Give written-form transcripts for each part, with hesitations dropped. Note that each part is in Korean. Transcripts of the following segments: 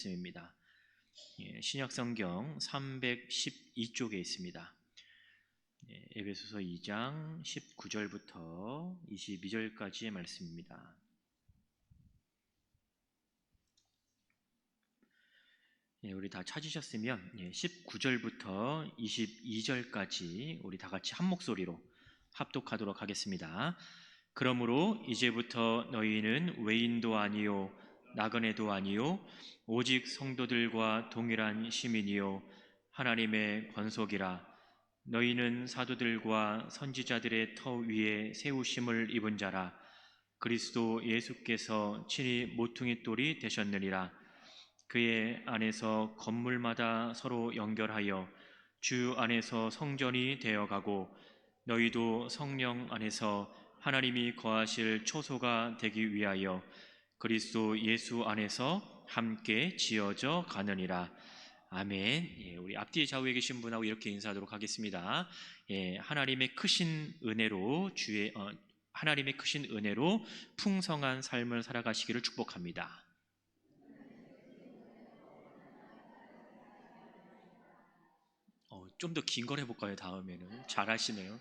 말씀입니다. 신약성경 312쪽에 있습니다. 에베소서 2장 19절부터 22절까지의 말씀입니다. 우리 다 찾으셨으면 19절부터 22절까지 우리 다 같이 한 목소리로 합독하도록 하겠습니다. 그러므로 이제부터 너희는 외인도 아니요 나그네도 아니요 오직 성도들과 동일한 시민이요 하나님의 권속이라. 너희는 사도들과 선지자들의 터 위에 세우심을 입은 자라. 그리스도 예수께서 친히 모퉁이 돌이 되셨느니라. 그의 안에서 건물마다 서로 연결하여 주 안에서 성전이 되어가고 너희도 성령 안에서 하나님이 거하실 초소가 되기 위하여 그리스도 예수 안에서 함께 지어져 가느니라. 아멘. 우리 앞뒤에 좌우에 계신 분하고 이렇게 인사하도록 하겠습니다. 하나님의 크신 은혜로 하나님의 크신 은혜로 풍성한 삶을 살아가시기를 축복합니다. 좀 더 긴 걸 해볼까요? 다음에는 잘하시네요.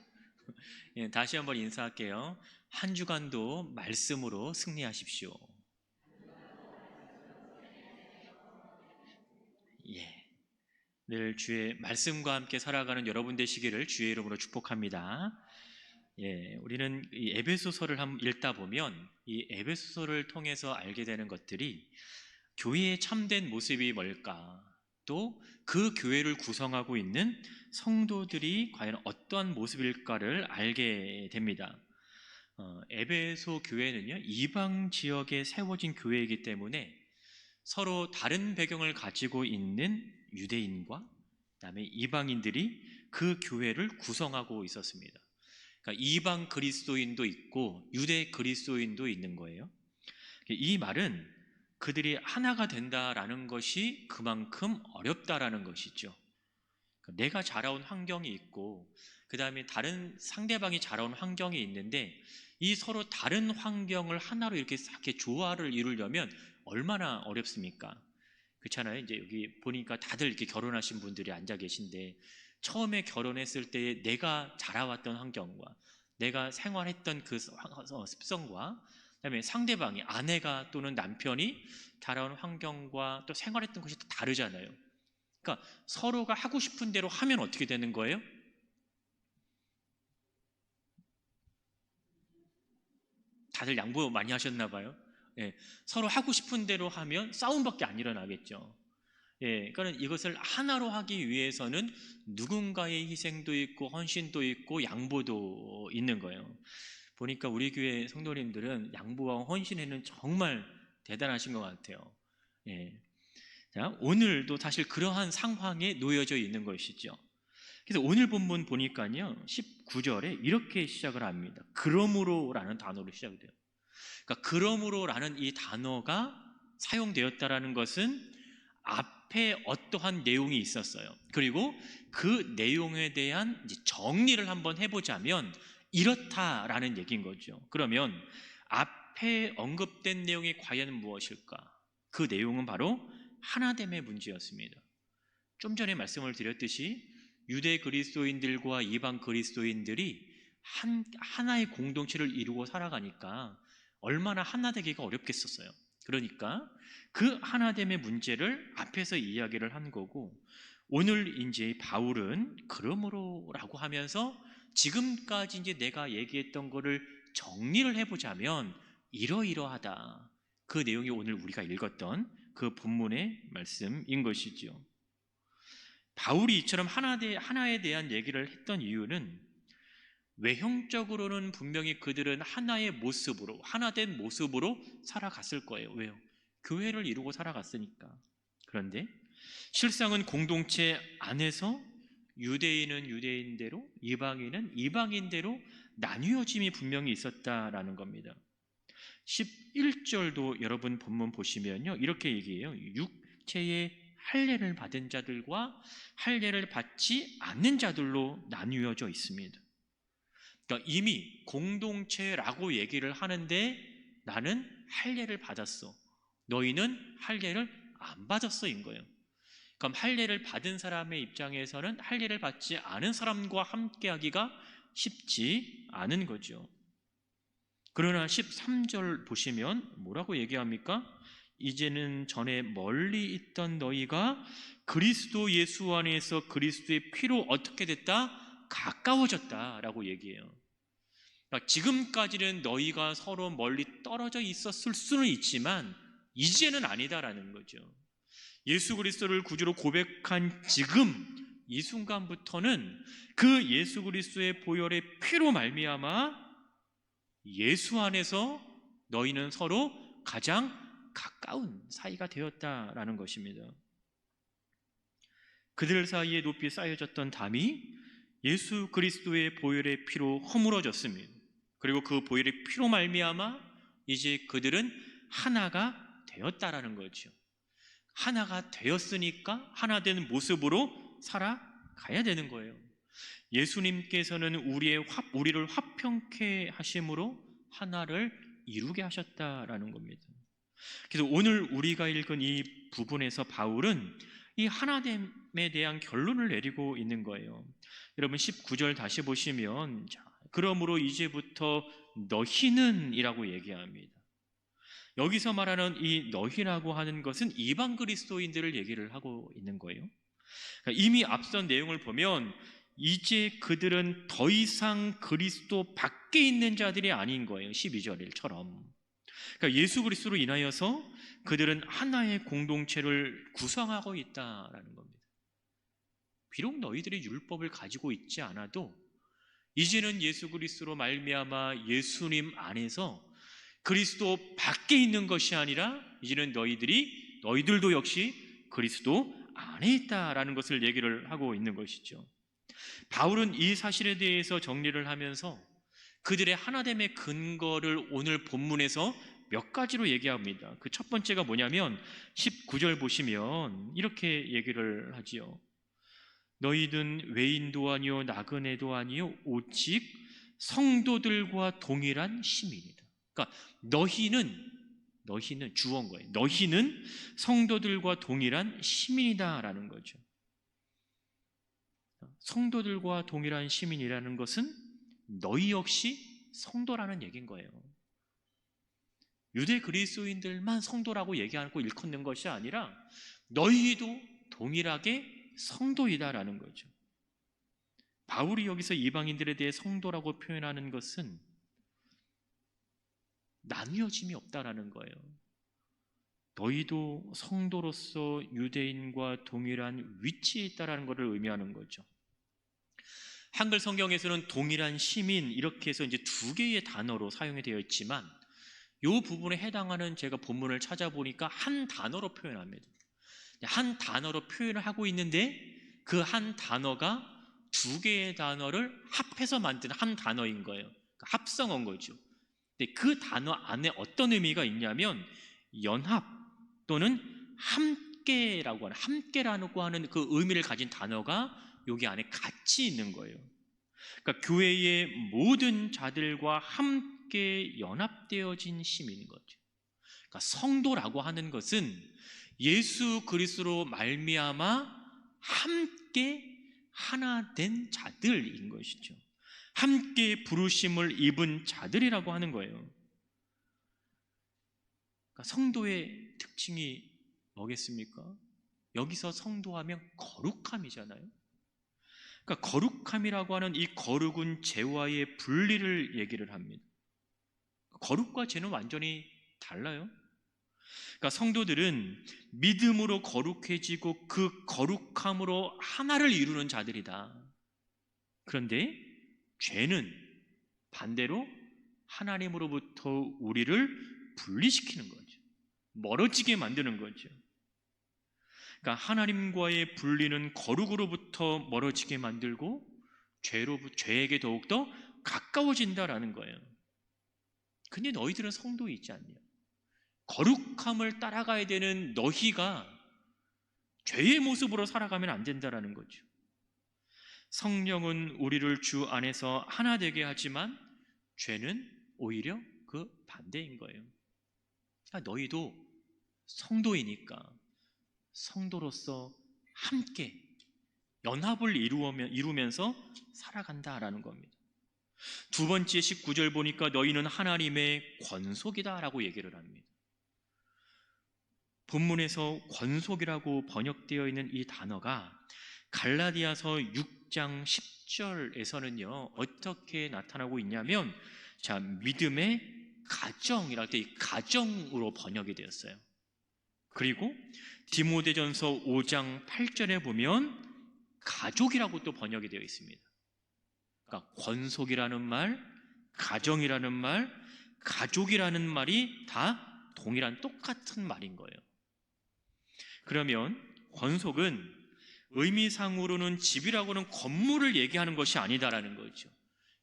다시 한번 인사할게요. 한 주간도 말씀으로 승리하십시오. 늘 주의 말씀과 함께 살아가는 여러분 되시기를 주의 이름으로 축복합니다. 우리는 이 에베소서를 한번 읽다 보면 이 에베소서를 통해서 알게 되는 것들이 교회의 참된 모습이 뭘까, 또 그 교회를 구성하고 있는 성도들이 과연 어떠한 모습일까를 알게 됩니다. 에베소 교회는요, 이방 지역에 세워진 교회이기 때문에 서로 다른 배경을 가지고 있는 유대인과 그다음에 이방인들이 그 교회를 구성하고 있었습니다. 그러니까 이방 그리스도인도 있고 유대 그리스도인도 있는 거예요. 이 말은 그들이 하나가 된다라는 것이 그만큼 어렵다라는 것이죠. 내가 자라온 환경이 있고 그 다음에 다른 상대방이 자라온 환경이 있는데 이 서로 다른 환경을 하나로 이렇게 조화를 이루려면 얼마나 어렵습니까? 그렇잖아요. 이제 여기 보니까 다들 이렇게 결혼하신 분들이 앉아 계신데 처음에 결혼했을 때 내가 자라왔던 환경과 내가 생활했던 그 습성과 그다음에 상대방이 아내가 또는 남편이 자라온 환경과 또 생활했던 것이 또 다르잖아요. 그러니까 서로가 하고 싶은 대로 하면 어떻게 되는 거예요? 다들 양보 많이 하셨나 봐요. 서로 하고 싶은 대로 하면 싸움밖에 안 일어나겠죠. 그러니까 이것을 하나로 하기 위해서는 누군가의 희생도 있고 헌신도 있고 양보도 있는 거예요. 보니까 우리 교회 성도님들은 양보와 헌신에는 정말 대단하신 것 같아요. 자, 오늘도 사실 그러한 상황에 놓여져 있는 것이죠. 그래서 오늘 본문 보니까요 19절에 이렇게 시작을 합니다. 그러므로라는 단어로 시작이 돼요. 그러니까 그러므로라는 이 단어가 사용되었다라는 것은 앞에 어떠한 내용이 있었어요. 그리고 그 내용에 대한 정리를 한번 해보자면 이렇다라는 얘기인 거죠. 그러면 앞에 언급된 내용이 과연 무엇일까? 그 내용은 바로 하나됨의 문제였습니다. 좀 전에 말씀을 드렸듯이 유대 그리스도인들과 이방 그리스도인들이 하나의 공동체를 이루고 살아가니까 얼마나 하나 되기가 어렵겠었어요. 그러니까 그 하나됨의 문제를 앞에서 이야기를 한 거고, 오늘 이제 바울은 그러므로라고 하면서 지금까지 이제 내가 얘기했던 거를 정리를 해보자면 이러이러하다. 그 내용이 오늘 우리가 읽었던 그 본문의 말씀인 것이죠. 바울이 이처럼 하나에 대한 얘기를 했던 이유는 외형적으로는 분명히 그들은 하나의 모습으로, 하나된 모습으로 살아갔을 거예요. 왜요? 교회를 이루고 살아갔으니까. 그런데 실상은 공동체 안에서 유대인은 유대인대로, 이방인은 이방인대로 나뉘어짐이 분명히 있었다라는 겁니다. 11절도 여러분 본문 보시면요 이렇게 얘기해요. 육체의 할례를 받은 자들과 할례를 받지 않는 자들로 나뉘어져 있습니다. 그러니까 이미 공동체라고 얘기를 하는데 나는 할례를 받았어, 너희는 할례를 안 받았어인 거예요. 그럼 할례를 받은 사람의 입장에서는 할례를 받지 않은 사람과 함께하기가 쉽지 않은 거죠. 그러나 13절 보시면 뭐라고 얘기합니까? 이제는 전에 멀리 있던 너희가 그리스도 예수 안에서 그리스도의 피로 어떻게 됐다? 가까워졌다라고 얘기해요. 그러니까 지금까지는 너희가 서로 멀리 떨어져 있었을 수는 있지만 이제는 아니다라는 거죠. 예수 그리스도를 구주로 고백한 지금 이 순간부터는 그 예수 그리스도의 보혈의 피로 말미암아 예수 안에서 너희는 서로 가장 가까운 사이가 되었다라는 것입니다. 그들 사이에 높이 쌓여졌던 담이 예수 그리스도의 보혈의 피로 허물어졌습니다. 그리고 그 보혈의 피로 말미암아 이제 그들은 하나가 되었다라는 거죠. 하나가 되었으니까 하나 된 모습으로 살아가야 되는 거예요. 예수님께서는 우리를 화평케 하심으로 하나를 이루게 하셨다라는 겁니다. 그래서 오늘 우리가 읽은 이 부분에서 바울은 이 하나됨에 대한 결론을 내리고 있는 거예요. 여러분 19절 다시 보시면 그러므로 이제부터 너희는 이라고 얘기합니다. 여기서 말하는 이 너희라고 하는 것은 이방 그리스도인들을 얘기를 하고 있는 거예요. 그러니까 이미 앞선 내용을 보면 이제 그들은 더 이상 그리스도 밖에 있는 자들이 아닌 거예요. 12절처럼. 그러니까 예수 그리스도로 인하여서 그들은 하나의 공동체를 구성하고 있다라는 겁니다. 비록 너희들이 율법을 가지고 있지 않아도 이제는 예수 그리스도로 말미암아 예수님 안에서 그리스도 밖에 있는 것이 아니라 이제는 너희들도 역시 그리스도 안에 있다라는 것을 얘기를 하고 있는 것이죠. 바울은 이 사실에 대해서 정리를 하면서 그들의 하나됨의 근거를 오늘 본문에서 몇 가지로 얘기합니다. 그 첫 번째가 뭐냐면 19절 보시면 이렇게 얘기를 하지요. 너희는 외인도 아니요 나그네도 아니요 오직 성도들과 동일한 시민이다. 그러니까 너희는 주어인 거예요. 너희는 성도들과 동일한 시민이다라는 거죠. 성도들과 동일한 시민이라는 것은 너희 역시 성도라는 얘기인 거예요. 유대 그리스도인들만 성도라고 얘기하고 일컫는 것이 아니라 너희도 동일하게 성도이다라는 거죠. 바울이 여기서 이방인들에 대해 성도라고 표현하는 것은 나뉘어짐이 없다라는 거예요. 너희도 성도로서 유대인과 동일한 위치에 있다라는 것을 의미하는 거죠. 한글 성경에서는 동일한 시민 이렇게 해서 이제 두 개의 단어로 사용이 되어 있지만 이 부분에 해당하는 제가 본문을 찾아보니까 한 단어로 표현합니다. 한 단어로 표현을 하고 있는데 그 한 단어가 두 개의 단어를 합해서 만든 한 단어인 거예요. 그러니까 합성한 거죠. 근데 그 단어 안에 어떤 의미가 있냐면 연합 또는 함께라고 하는 그 의미를 가진 단어가 여기 안에 같이 있는 거예요. 그러니까 교회의 모든 자들과 함께 연합되어진 힘인 거죠. 그러니까 성도라고 하는 것은 예수 그리스도로 말미암아 함께 하나 된 자들인 것이죠. 함께 부르심을 입은 자들이라고 하는 거예요. 그러니까 성도의 특징이 뭐겠습니까? 여기서 성도하면 거룩함이잖아요. 그러니까 거룩함이라고 하는 이 거룩은 죄와의 분리를 얘기를 합니다. 거룩과 죄는 완전히 달라요. 그러니까 성도들은 믿음으로 거룩해지고 그 거룩함으로 하나를 이루는 자들이다. 그런데 죄는 반대로 하나님으로부터 우리를 분리시키는 거죠. 멀어지게 만드는 거죠. 그러니까 하나님과의 분리는 거룩으로부터 멀어지게 만들고 죄에게 더욱더 가까워진다라는 거예요. 근데 너희들은 성도에 있지 않냐? 거룩함을 따라가야 되는 너희가 죄의 모습으로 살아가면 안 된다라는 거죠. 성령은 우리를 주 안에서 하나 되게 하지만 죄는 오히려 그 반대인 거예요. 그러니까 너희도 성도이니까 성도로서 함께 연합을 이루면서 살아간다라는 겁니다. 두 번째 19절 보니까 너희는 하나님의 권속이다라고 얘기를 합니다. 본문에서 권속이라고 번역되어 있는 이 단어가 갈라디아서 6장 10절에서는요 어떻게 나타나고 있냐면, 자, 믿음의 가정이랄 때 이 가정으로 번역이 되었어요. 그리고 디모데전서 5장 8절에 보면 가족이라고 또 번역이 되어 있습니다. 그러니까 권속이라는 말, 가정이라는 말, 가족이라는 말이 다 동일한 똑같은 말인 거예요. 그러면 권속은 의미상으로는 집이라고는 건물을 얘기하는 것이 아니다라는 거죠.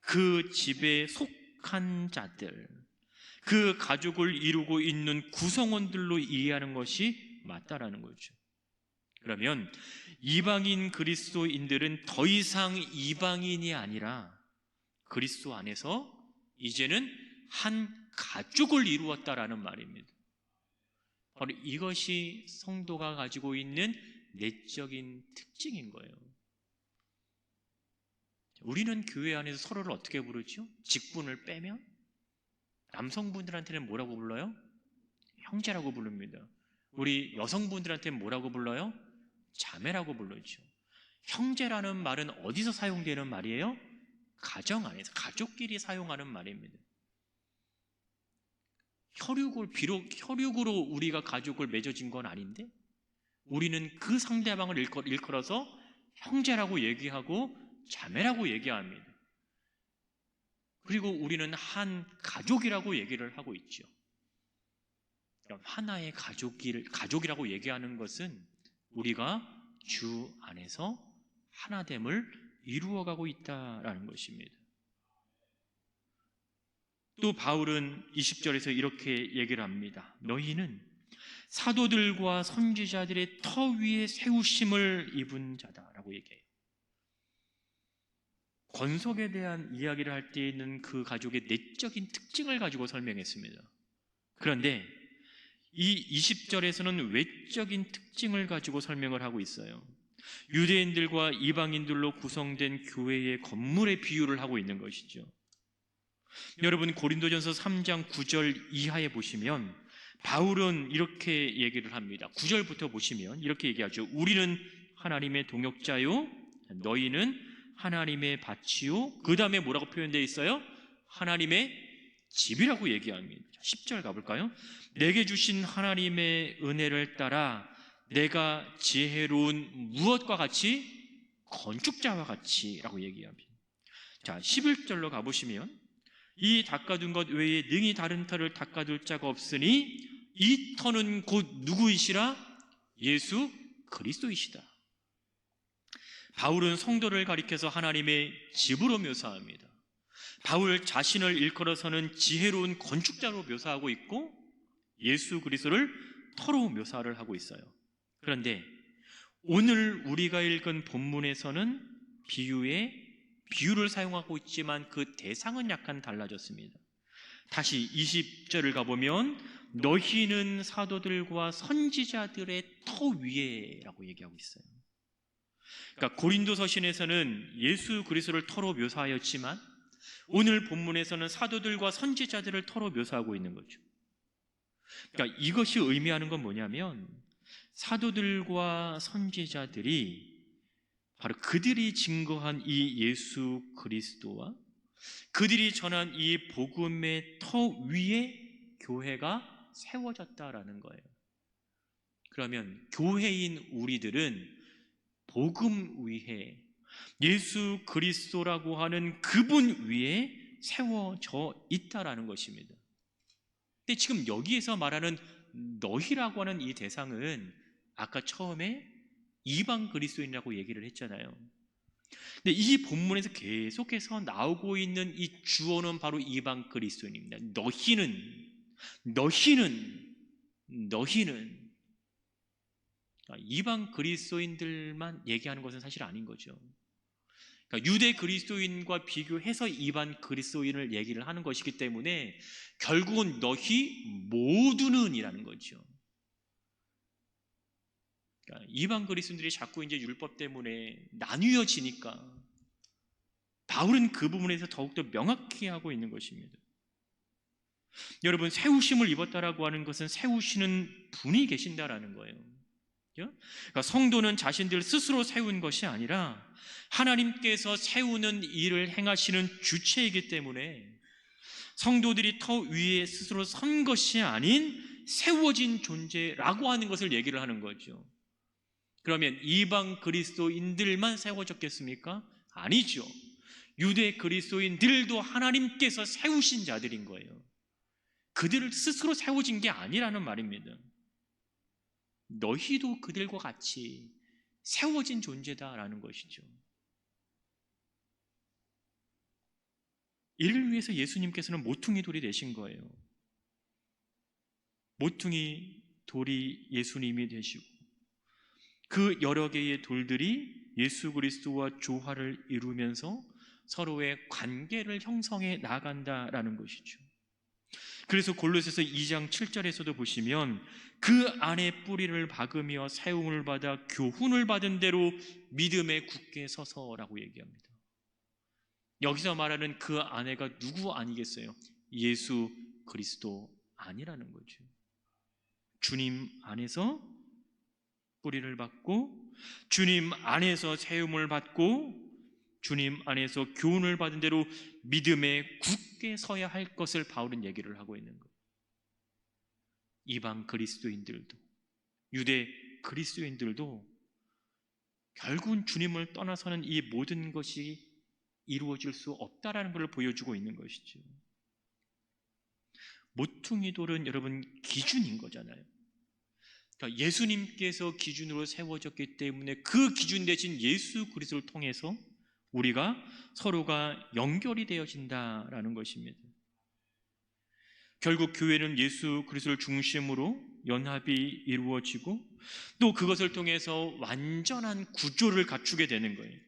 그 집에 속한 자들, 그 가족을 이루고 있는 구성원들로 이해하는 것이 맞다라는 거죠. 그러면 이방인 그리스도인들은 더 이상 이방인이 아니라 그리스도 안에서 이제는 한 가족을 이루었다라는 말입니다. 바로 이것이 성도가 가지고 있는 내적인 특징인 거예요. 우리는 교회 안에서 서로를 어떻게 부르죠? 직분을 빼면 남성분들한테는 뭐라고 불러요? 형제라고 부릅니다. 우리 여성분들한테는 뭐라고 불러요? 자매라고 부르죠. 형제라는 말은 어디서 사용되는 말이에요? 가정 안에서, 가족끼리 사용하는 말입니다. 비록 혈육으로 우리가 가족을 맺어진 건 아닌데 우리는 그 상대방을 일컬어서 형제라고 얘기하고 자매라고 얘기합니다. 그리고 우리는 한 가족이라고 얘기를 하고 있죠. 그럼 하나의 가족이라고 얘기하는 것은 우리가 주 안에서 하나됨을 이루어가고 있다라는 것입니다. 또 바울은 20절에서 이렇게 얘기를 합니다. 너희는 사도들과 선지자들의 터 위에 세우심을 입은 자다라고 얘기해요. 권속에 대한 이야기를 할 때 있는 그 가족의 내적인 특징을 가지고 설명했습니다. 그런데 이 20절에서는 외적인 특징을 가지고 설명을 하고 있어요. 유대인들과 이방인들로 구성된 교회의 건물의 비유를 하고 있는 것이죠. 여러분, 고린도전서 3장 9절 이하에 보시면 바울은 이렇게 얘기를 합니다. 9절부터 보시면 이렇게 얘기하죠. 우리는 하나님의 동역자요, 너희는 하나님의 밭이요. 그 다음에 뭐라고 표현되어 있어요? 하나님의 집이라고 얘기합니다. 10절 가볼까요? 내게 주신 하나님의 은혜를 따라 내가 지혜로운 무엇과 같이? 건축자와 같이 라고 얘기합니다. 자, 11절로 가보시면 이 닦아둔 것 외에 능히 다른 터를 닦아둘 자가 없으니 이 터는 곧 누구이시라? 예수 그리스도이시다. 바울은 성도를 가리켜서 하나님의 집으로 묘사합니다. 바울 자신을 일컬어서는 지혜로운 건축자로 묘사하고 있고 예수 그리스도를 터로 묘사를 하고 있어요. 그런데 오늘 우리가 읽은 본문에서는 비유를 사용하고 있지만 그 대상은 약간 달라졌습니다. 다시 20절을 가보면 너희는 사도들과 선지자들의 터 위에 라고 얘기하고 있어요. 그러니까 고린도서신에서는 예수 그리스도를 터로 묘사하였지만 오늘 본문에서는 사도들과 선지자들을 터로 묘사하고 있는 거죠. 그러니까 이것이 의미하는 건 뭐냐면 사도들과 선지자들이 바로 그들이 증거한 이 예수 그리스도와 그들이 전한 이 복음의 터 위에 교회가 세워졌다라는 거예요. 그러면 교회인 우리들은 복음 위에 예수 그리스도라고 하는 그분 위에 세워져 있다라는 것입니다. 근데 지금 여기에서 말하는 너희라고 하는 이 대상은 아까 처음에 이방 그리스도인이라고 얘기를 했잖아요. 근데 이 본문에서 계속해서 나오고 있는 이 주어는 바로 이방 그리스도인입니다. 너희는 이방 그리스도인들만 얘기하는 것은 사실 아닌 거죠. 그러니까 유대 그리스도인과 비교해서 이방 그리스도인을 얘기를 하는 것이기 때문에 결국은 너희 모두는 이라는 거죠. 그러니까 이방 그리스도인들이 자꾸 이제 율법 때문에 나뉘어지니까 바울은 그 부분에서 더욱더 명확히 하고 있는 것입니다. 여러분, 세우심을 입었다라고 하는 것은 세우시는 분이 계신다라는 거예요. 그러니까 성도는 자신들 스스로 세운 것이 아니라 하나님께서 세우는 일을 행하시는 주체이기 때문에 성도들이 터 위에 스스로 선 것이 아닌 세워진 존재라고 하는 것을 얘기를 하는 거죠. 그러면 이방 그리스도인들만 세워졌겠습니까? 아니죠. 유대 그리스도인들도 하나님께서 세우신 자들인 거예요. 그들을 스스로 세워진 게 아니라는 말입니다. 너희도 그들과 같이 세워진 존재다라는 것이죠. 이를 위해서 예수님께서는 모퉁이 돌이 되신 거예요. 모퉁이 돌이 예수님이 되시고 그 여러 개의 돌들이 예수 그리스도와 조화를 이루면서 서로의 관계를 형성해 나간다라는 것이죠. 그래서 골로새서 2장 7절에서도 보시면 그 안에 뿌리를 박으며 세움을 받아 교훈을 받은 대로 믿음에 굳게 서서라고 얘기합니다. 여기서 말하는 그 안에가 누구 아니겠어요? 예수 그리스도 아니라는 거죠. 주님 안에서 뿌리를 받고 주님 안에서 세움을 받고 주님 안에서 교훈을 받은 대로 믿음에 굳게 서야 할 것을 바울은 얘기를 하고 있는 거예요. 이방 그리스도인들도 유대 그리스도인들도 결국은 주님을 떠나서는 이 모든 것이 이루어질 수 없다라는 것을 보여주고 있는 것이죠. 모퉁이 돌은 여러분 기준인 거잖아요. 그러니까 예수님께서 기준으로 세워졌기 때문에 그 기준 대신 예수 그리스도를 통해서 우리가 서로가 연결이 되어진다라는 것입니다. 결국 교회는 예수 그리스도를 중심으로 연합이 이루어지고 또 그것을 통해서 완전한 구조를 갖추게 되는 거예요.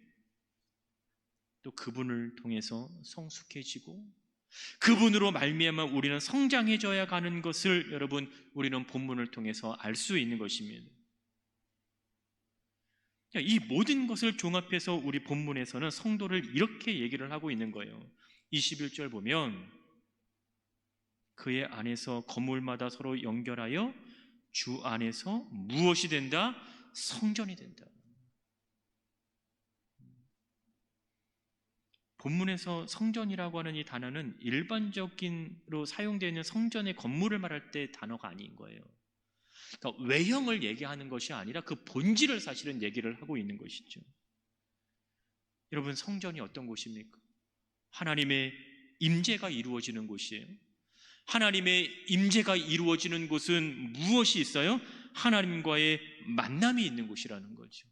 또 그분을 통해서 성숙해지고 그분으로 말미암아 우리는 성장해져야 가는 것을 여러분 우리는 본문을 통해서 알 수 있는 것입니다. 이 모든 것을 종합해서 우리 본문에서는 성도를 이렇게 얘기를 하고 있는 거예요. 21절 보면 그의 안에서 건물마다 서로 연결하여 주 안에서 무엇이 된다? 성전이 된다. 본문에서 성전이라고 하는 이 단어는 일반적으로 사용되는 성전의 건물을 말할 때 단어가 아닌 거예요. 그러니까 외형을 얘기하는 것이 아니라 그 본질을 사실은 얘기를 하고 있는 것이죠. 여러분, 성전이 어떤 곳입니까? 하나님의 임재가 이루어지는 곳이에요. 하나님의 임재가 이루어지는 곳은 무엇이 있어요? 하나님과의 만남이 있는 곳이라는 거죠.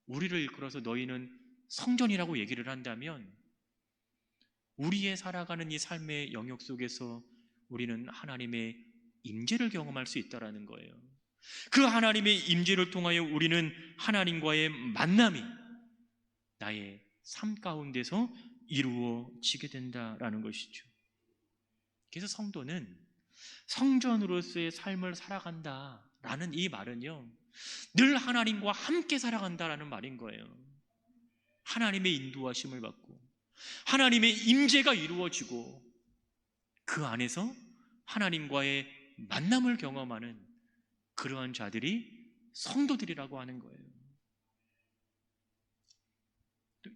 우리를 이끌어서 너희는 성전이라고 얘기를 한다면 우리의 살아가는 이 삶의 영역 속에서 우리는 하나님의 임재를 경험할 수 있다는 거예요. 그 하나님의 임재를 통하여 우리는 하나님과의 만남이 나의 삶 가운데서 이루어지게 된다라는 것이죠. 그래서 성도는 성전으로서의 삶을 살아간다라는 이 말은요, 늘 하나님과 함께 살아간다라는 말인 거예요. 하나님의 인도하심을 받고 하나님의 임재가 이루어지고 그 안에서 하나님과의 만남을 경험하는 그러한 자들이 성도들이라고 하는 거예요.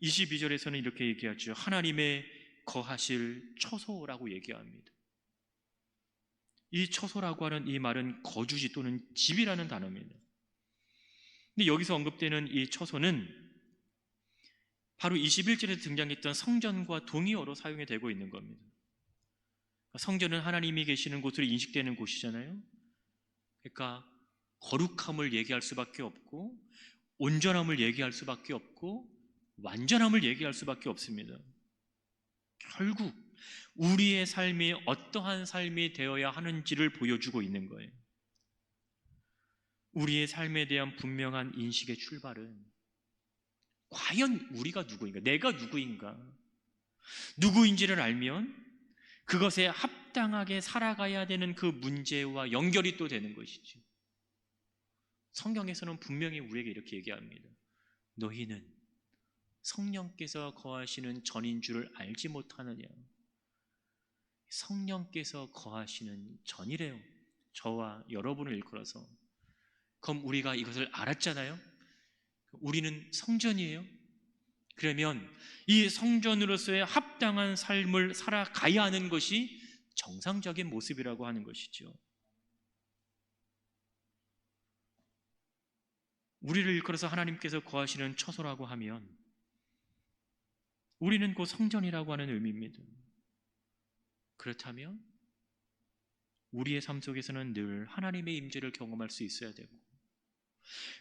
22절에서는 이렇게 얘기하죠. 하나님의 거하실 처소라고 얘기합니다. 이 처소라고 하는 이 말은 거주지 또는 집이라는 단어입니다. 근데 여기서 언급되는 이 처소는 바로 21절에 등장했던 성전과 동의어로 사용이 되고 있는 겁니다. 성전은 하나님이 계시는 곳으로 인식되는 곳이잖아요. 그러니까 거룩함을 얘기할 수밖에 없고 온전함을 얘기할 수밖에 없고 완전함을 얘기할 수밖에 없습니다. 결국 우리의 삶이 어떠한 삶이 되어야 하는지를 보여주고 있는 거예요. 우리의 삶에 대한 분명한 인식의 출발은 과연 우리가 누구인가? 내가 누구인가? 누구인지를 알면 그것에 합당하게 살아가야 되는 그 문제와 연결이 또 되는 것이죠. 성경에서는 분명히 우리에게 이렇게 얘기합니다. 너희는 성령께서 거하시는 전인 줄을 알지 못하느냐. 성령께서 거하시는 전이래요. 저와 여러분을 일컬어서. 그럼 우리가 이것을 알았잖아요. 우리는 성전이에요. 그러면 이 성전으로서의 합당한 삶을 살아가야 하는 것이 정상적인 모습이라고 하는 것이죠. 우리를 일컬어서 하나님께서 거하시는 처소라고 하면 우리는 곧 성전이라고 하는 의미입니다. 그렇다면 우리의 삶 속에서는 늘 하나님의 임재를 경험할 수 있어야 되고,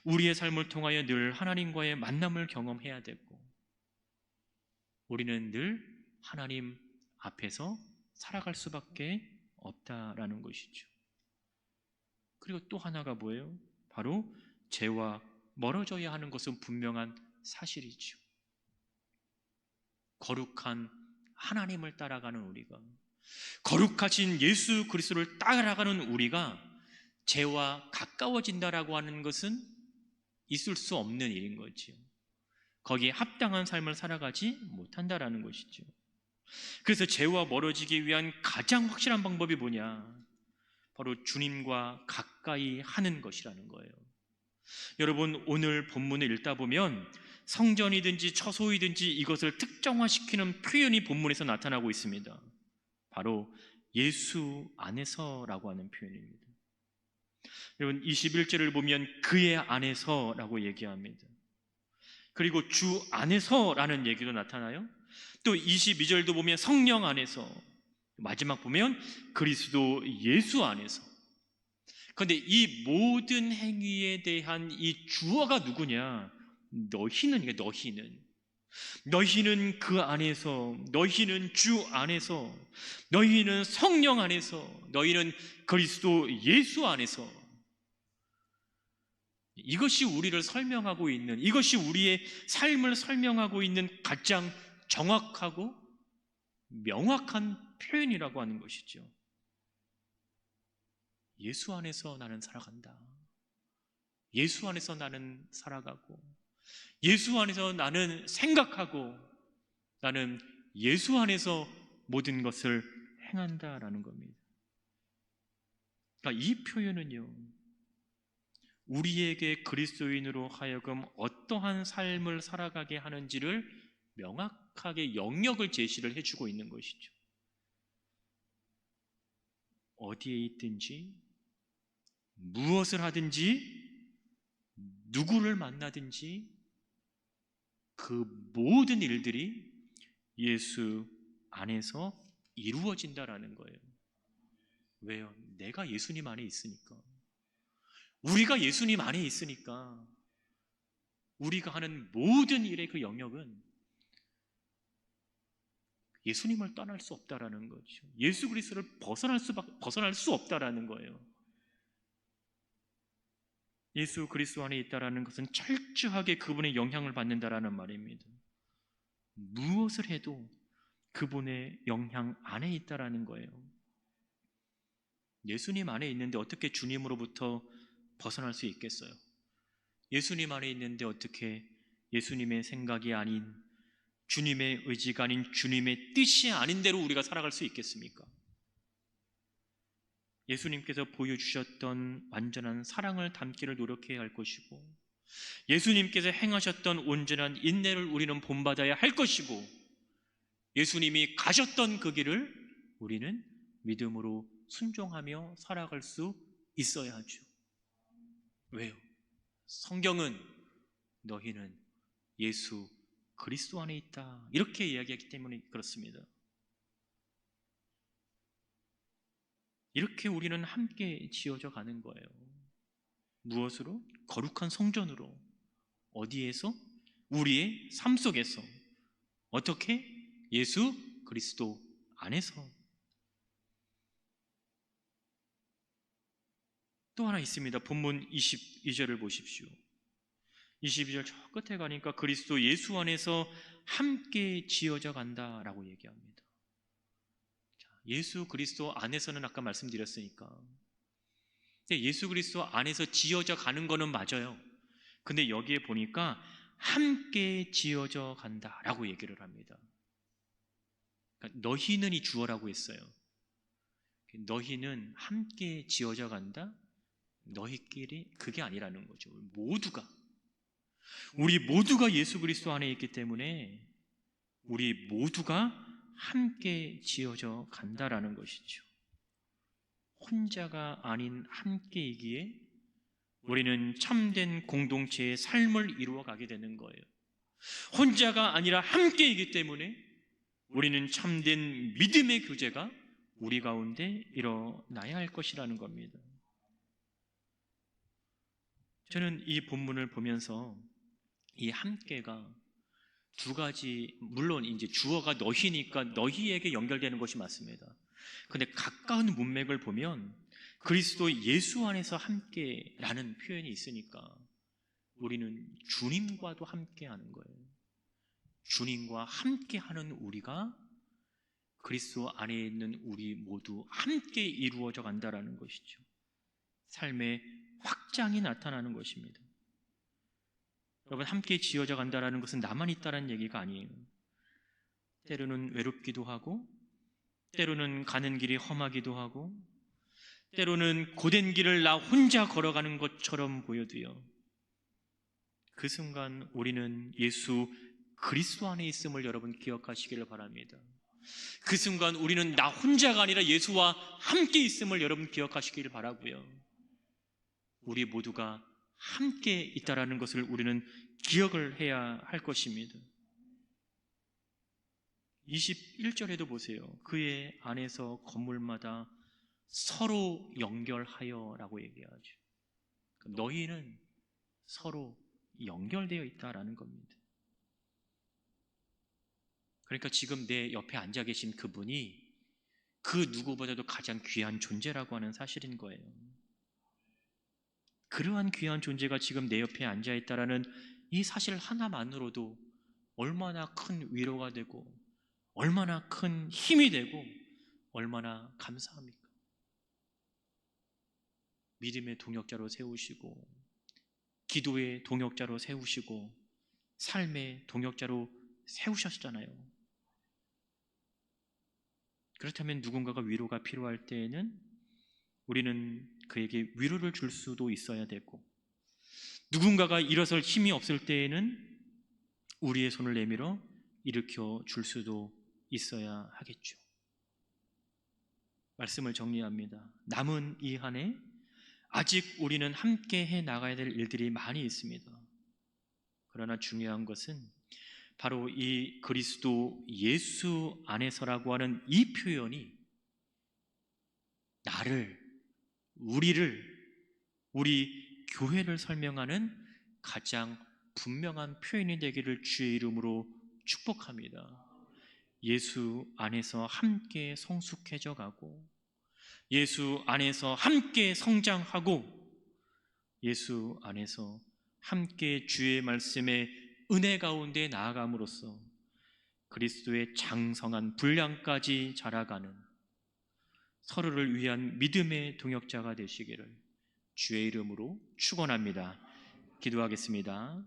우리의 삶을 통하여 늘 하나님과의 만남을 경험해야 되고, 우리는 늘 하나님 앞에서 살아갈 수밖에 없다라는 것이죠. 그리고 또 하나가 뭐예요? 바로 죄와 멀어져야 하는 것은 분명한 사실이죠. 거룩한 하나님을 따라가는 우리가, 거룩하신 예수 그리스도를 따라가는 우리가 죄와 가까워진다라고 하는 것은 있을 수 없는 일인 거지요. 거기에 합당한 삶을 살아가지 못한다라는 것이죠. 그래서 죄와 멀어지기 위한 가장 확실한 방법이 뭐냐? 바로 주님과 가까이 하는 것이라는 거예요. 여러분, 오늘 본문을 읽다 보면 성전이든지 처소이든지 이것을 특정화시키는 표현이 본문에서 나타나고 있습니다. 바로 예수 안에서라고 하는 표현입니다. 여러분, 21절을 보면 그의 안에서라고 얘기합니다. 그리고 주 안에서라는 얘기도 나타나요. 또 22절도 보면 성령 안에서, 마지막 보면 그리스도 예수 안에서. 그런데 이 모든 행위에 대한 이 주어가 누구냐? 너희는 그 안에서, 너희는 주 안에서, 너희는 성령 안에서, 너희는 그리스도 예수 안에서. 이것이 우리를 설명하고 있는, 이것이 우리의 삶을 설명하고 있는 가장 정확하고 명확한 표현이라고 하는 것이죠. 예수 안에서 나는 살아간다. 예수 안에서 나는 살아가고, 예수 안에서 나는 생각하고, 나는 예수 안에서 모든 것을 행한다라는 겁니다. 그러니까 이 표현은요, 우리에게 그리스도인으로 하여금 어떠한 삶을 살아가게 하는지를 명확하게 영역을 제시를 해주고 있는 것이죠. 어디에 있든지, 무엇을 하든지, 누구를 만나든지 그 모든 일들이 예수 안에서 이루어진다라는 거예요. 왜요? 내가 예수님 안에 있으니까. 우리가 예수님 안에 있으니까 우리가 하는 모든 일의 그 영역은 예수님을 떠날 수 없다라는 거죠. 예수 그리스도를 벗어날 수 없다라는 거예요. 예수 그리스도 안에 있다라는 것은 철저하게 그분의 영향을 받는다라는 말입니다. 무엇을 해도 그분의 영향 안에 있다라는 거예요. 예수님 안에 있는데 어떻게 주님으로부터 벗어날 수 있겠어요? 예수님 안에 있는데 어떻게 예수님의 생각이 아닌, 주님의 의지가 아닌, 주님의 뜻이 아닌 대로 우리가 살아갈 수 있겠습니까? 예수님께서 보여주셨던 완전한 사랑을 담기를 노력해야 할 것이고, 예수님께서 행하셨던 온전한 인내를 우리는 본받아야 할 것이고, 예수님이 가셨던 그 길을 우리는 믿음으로 순종하며 살아갈 수 있어야 하죠. 왜요? 성경은 너희는 예수 그리스도 안에 있다, 이렇게 이야기하기 때문에 그렇습니다. 이렇게 우리는 함께 지어져 가는 거예요. 무엇으로? 거룩한 성전으로. 어디에서? 우리의 삶 속에서. 어떻게? 예수 그리스도 안에서. 또 하나 있습니다. 본문 22절을 보십시오. 22절 저 끝에 가니까 그리스도 예수 안에서 함께 지어져 간다라고 얘기합니다. 예수 그리스도 안에서는 아까 말씀드렸으니까 근데 예수 그리스도 안에서 지어져 가는 거는 맞아요. 근데 여기에 보니까 함께 지어져 간다라고 얘기를 합니다. 그러니까 너희는 이 주어라고 했어요. 너희는 함께 지어져 간다? 너희끼리 그게 아니라는 거죠. 우리 모두가 예수 그리스도 안에 있기 때문에 우리 모두가 함께 지어져 간다라는 것이죠. 혼자가 아닌 함께이기에 우리는 참된 공동체의 삶을 이루어 가게 되는 거예요. 혼자가 아니라 함께이기 때문에 우리는 참된 믿음의 교제가 우리 가운데 일어나야 할 것이라는 겁니다. 저는 이 본문을 보면서 이 함께가 두 가지, 물론 이제 주어가 너희니까 너희에게 연결되는 것이 맞습니다. 근데 가까운 문맥을 보면 그리스도 예수 안에서 함께라는 표현이 있으니까 우리는 주님과도 함께하는 거예요. 주님과 함께하는 우리가 그리스도 안에 있는 우리 모두 함께 이루어져 간다라는 것이죠. 삶의 확장이 나타나는 것입니다. 여러분, 함께 지어져 간다라는 것은 나만 있다라는 얘기가 아니에요. 때로는 외롭기도 하고, 때로는 가는 길이 험하기도 하고, 때로는 고된 길을 나 혼자 걸어가는 것처럼 보여도요, 그 순간 우리는 예수 그리스도 안에 있음을 여러분 기억하시기를 바랍니다. 그 순간 우리는 나 혼자가 아니라 예수와 함께 있음을 여러분 기억하시기를 바라고요. 우리 모두가 함께 있다라는 것을 우리는 기억을 해야 할 것입니다. 21절에도 보세요. 그의 안에서 건물마다 서로 연결하여 라고 얘기하죠. 너희는 서로 연결되어 있다라는 겁니다. 그러니까 지금 내 옆에 앉아 계신 그분이 그 누구보다도 가장 귀한 존재라고 하는 사실인 거예요. 그러한 귀한 존재가 지금 내 옆에 앉아 있다라는 이 사실 하나만으로도 얼마나 큰 위로가 되고 얼마나 큰 힘이 되고 얼마나 감사합니까? 믿음의 동역자로 세우시고 기도의 동역자로 세우시고 삶의 동역자로 세우셨잖아요. 그렇다면 누군가가 위로가 필요할 때에는 우리는 그에게 위로를 줄 수도 있어야 되고, 누군가가 일어설 힘이 없을 때에는 우리의 손을 내밀어 일으켜 줄 수도 있어야 하겠죠. 말씀을 정리합니다. 남은 이 한 해 아직 우리는 함께 해 나가야 될 일들이 많이 있습니다. 그러나 중요한 것은 바로 이 그리스도 예수 안에서라고 하는 이 표현이 나를, 우리를, 우리 교회를 설명하는 가장 분명한 표현이 되기를 주의 이름으로 축복합니다. 예수 안에서 함께 성숙해져 가고, 예수 안에서 함께 성장하고, 예수 안에서 함께 주의 말씀의 은혜 가운데 나아감으로써 그리스도의 장성한 분량까지 자라가는 서로를 위한 믿음의 동역자가 되시기를 주의 이름으로 축원합니다. 기도하겠습니다.